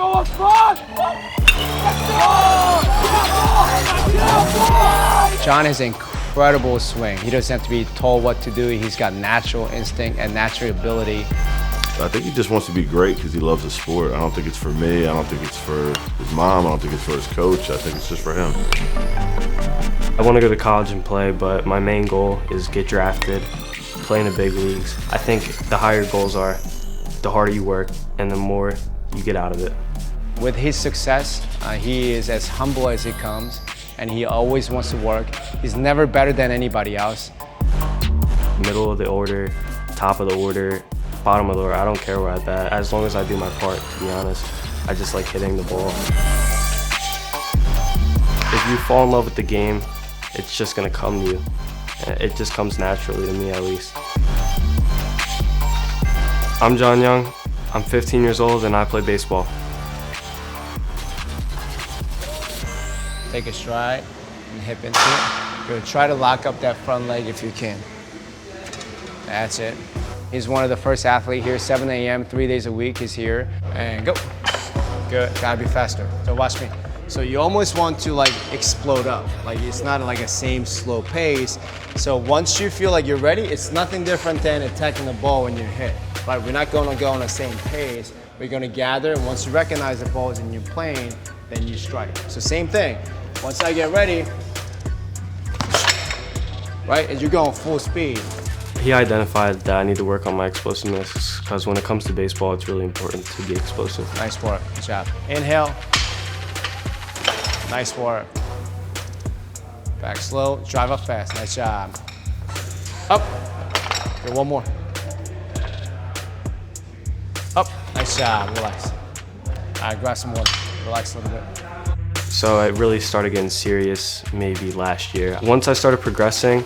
Show us fun! Jon has an incredible swing. He doesn't have to be told what to do. He's got natural instinct and natural ability. I think he just wants to be great because he loves the sport. I don't think it's for me. I don't think it's for his mom. I don't think it's for his coach. I think it's just for him. I want to go to college and play, but my main goal is get drafted, play in the big leagues. I think the higher goals are, the harder you work and the more you get out of it. With his success, he is as humble as it comes, and he always wants to work. He's never better than anybody else. Middle of the order, top of the order, bottom of the order, I don't care where I'm at, as long as I do my part, to be honest. I just like hitting the ball. If you fall in love with the game, it's just gonna come to you. It just comes naturally to me, at least. I'm Jon Young, I'm 15 years old and I play baseball. Take a stride and hip into it. Good. Try to lock up that front leg if you can. That's it. He's one of the first athletes here, 7 a.m., 3 days a week, he's here. And go. Good, gotta be faster. So watch me. So you almost want to like explode up. Like it's not like a same slow pace. So once you feel like you're ready, it's nothing different than attacking the ball when you're hit. Right? We're not gonna go on the same pace. We're gonna gather, and once you recognize the ball is in your plane, then you strike. So same thing. Once I get ready, right, and you're going full speed. He identified that I need to work on my explosiveness because when it comes to baseball, it's really important to be explosive. Nice work, good job. Inhale. Nice work. Back slow, drive up fast, nice job. Up, good, one more. Up, nice job, relax. All right, grab some water, relax a little bit. So it really started getting serious maybe last year. Once I started progressing,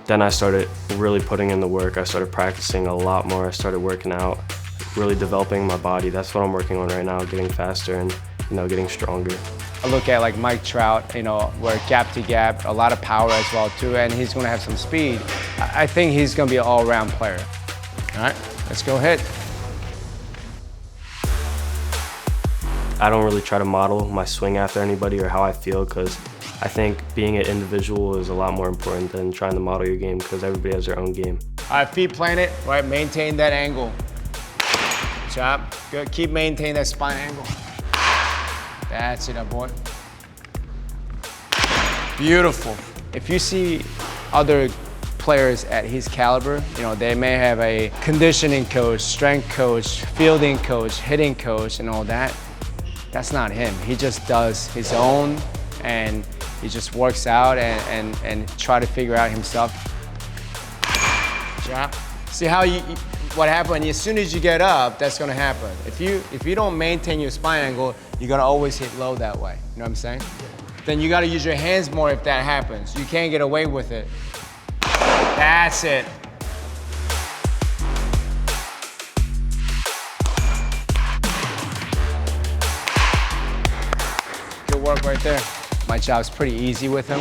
then I started really putting in the work. I started practicing a lot more. I started working out, really developing my body. That's what I'm working on right now, getting faster and getting stronger. I look at like Mike Trout, where gap to gap, a lot of power as well too, and he's gonna have some speed. I think he's gonna be an all-around player. All right, let's go hit. I don't really try to model my swing after anybody or how I feel because I think being an individual is a lot more important than trying to model your game because everybody has their own game. All right, feet planted, right, maintain that angle. Good job, good, keep maintaining that spine angle. That's it, boy. Beautiful. If you see other players at his caliber, they may have a conditioning coach, strength coach, fielding coach, hitting coach, and all that. That's not him. He just does his own, and he just works out and try to figure out himself. Yeah. See how what happened? As soon as you get up, that's gonna happen. If you don't maintain your spine angle, you're gonna always hit low that way. You know what I'm saying? Then you gotta use your hands more if that happens. You can't get away with it. That's it. Good work right there. My job's pretty easy with him.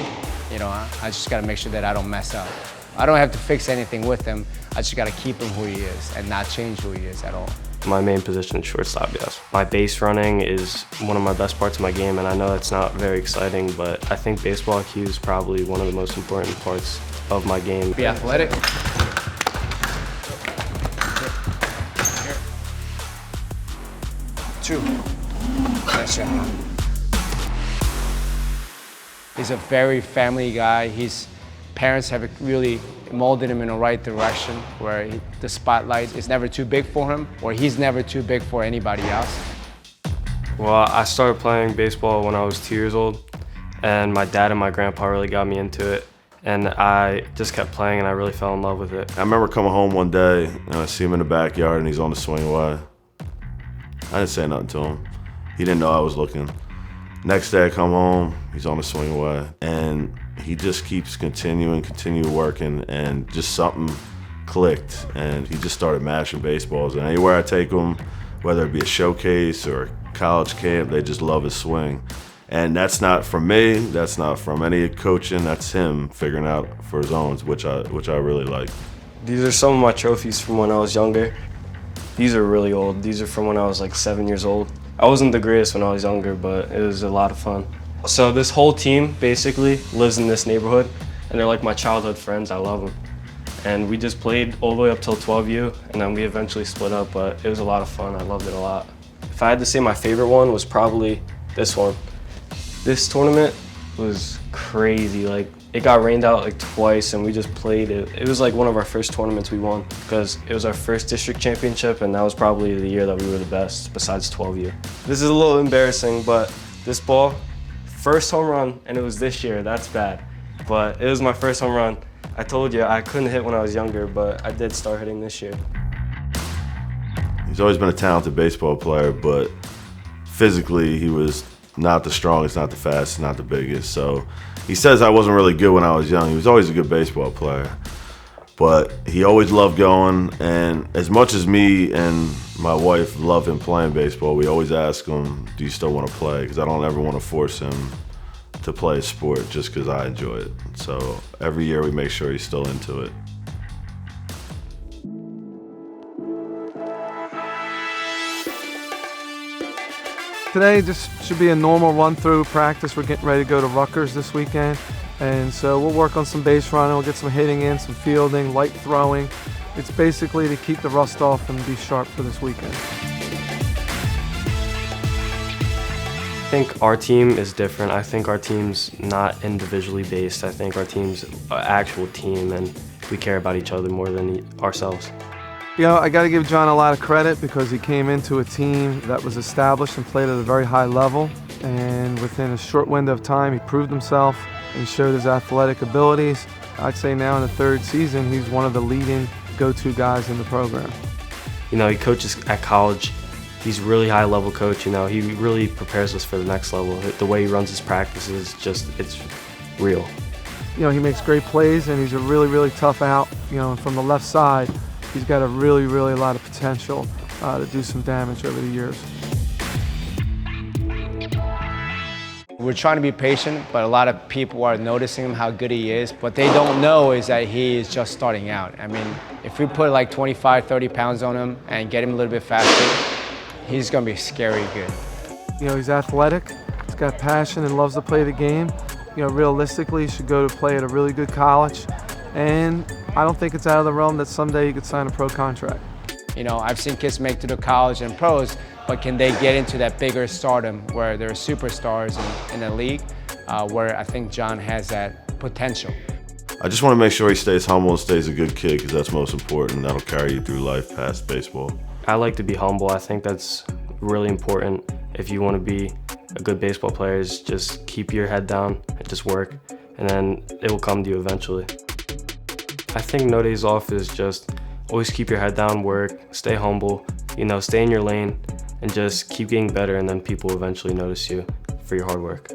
I just gotta make sure that I don't mess up. I don't have to fix anything with him. I just gotta keep him who he is and not change who he is at all. My main position is shortstop, yes. My base running is one of my best parts of my game, and I know that's not very exciting, but I think baseball IQ is probably one of the most important parts of my game. Be athletic. Here. 2. Nice job. He's a very family guy. His parents have really molded him in the right direction where the spotlight is never too big for him, or he's never too big for anybody else. Well, I started playing baseball when I was 2 years old, and my dad and my grandpa really got me into it, and I just kept playing and I really fell in love with it. I remember coming home one day and I see him in the backyard and he's on the swing away. I didn't say nothing to him. He didn't know I was looking. Next day I come home, he's on the swing away, and he just keeps continue working, and just something clicked, and he just started mashing baseballs. And anywhere I take him, whether it be a showcase or college camp, they just love his swing. And that's not from me, that's not from any coaching, that's him figuring out for his own, which I really like. These are some of my trophies from when I was younger. These are really old. These are from when I was like 7 years old. I wasn't the greatest when I was younger, but it was a lot of fun. So this whole team basically lives in this neighborhood, and they're like my childhood friends. I love them. And we just played all the way up till 12U, and then we eventually split up, but it was a lot of fun. I loved it a lot. If I had to say my favorite one was probably this one. This tournament was crazy. Like, it got rained out like twice, and we just played it. It was like one of our first tournaments we won because it was our first district championship, and that was probably the year that we were the best besides 12U. This is a little embarrassing, but this ball, first home run, and it was this year. That's bad, but it was my first home run. I told you I couldn't hit when I was younger, but I did start hitting this year. He's always been a talented baseball player, but physically he was not the strongest, not the fastest, not the biggest. So he says I wasn't really good when I was young. He was always a good baseball player, but he always loved going. And as much as me and my wife love him playing baseball, we always ask him, do you still want to play? Because I don't ever want to force him to play a sport just because I enjoy it. So every year we make sure he's still into it. Today just should be a normal run-through practice. We're getting ready to go to Rutgers this weekend. And so we'll work on some base running, we'll get some hitting in, some fielding, light throwing. It's basically to keep the rust off and be sharp for this weekend. I think our team is different. I think our team's not individually based. I think our team's an actual team, and we care about each other more than ourselves. You know, I got to give Jon a lot of credit because he came into a team that was established and played at a very high level, and within a short window of time he proved himself and showed his athletic abilities. I'd say now in the third season he's one of the leading go-to guys in the program. You know, he coaches at college. He's a really high level coach, you know. He really prepares us for the next level. The way he runs his practices, it's real. You know, he makes great plays and he's a really, really tough out. You know, and from the left side, he's got a really, really lot of potential to do some damage over the years. We're trying to be patient, but a lot of people are noticing him, how good he is. What they don't know is that he is just starting out. I mean, if we put like 25, 30 pounds on him and get him a little bit faster, he's gonna be scary good. You know, he's athletic, he's got passion and loves to play the game. You know, realistically, he should go to play at a really good college. And I don't think it's out of the realm that someday he could sign a pro contract. You know, I've seen kids make to the college and pros, but can they get into that bigger stardom where they're superstars in the league, where I think Jon has that potential. I just want to make sure he stays humble and stays a good kid because that's most important. That'll carry you through life past baseball. I like to be humble. I think that's really important. If you want to be a good baseball player, is just keep your head down and just work, and then it will come to you eventually. I think no days off is just always keep your head down, work, stay humble, you know, stay in your lane, and just keep getting better, and then people will eventually notice you for your hard work.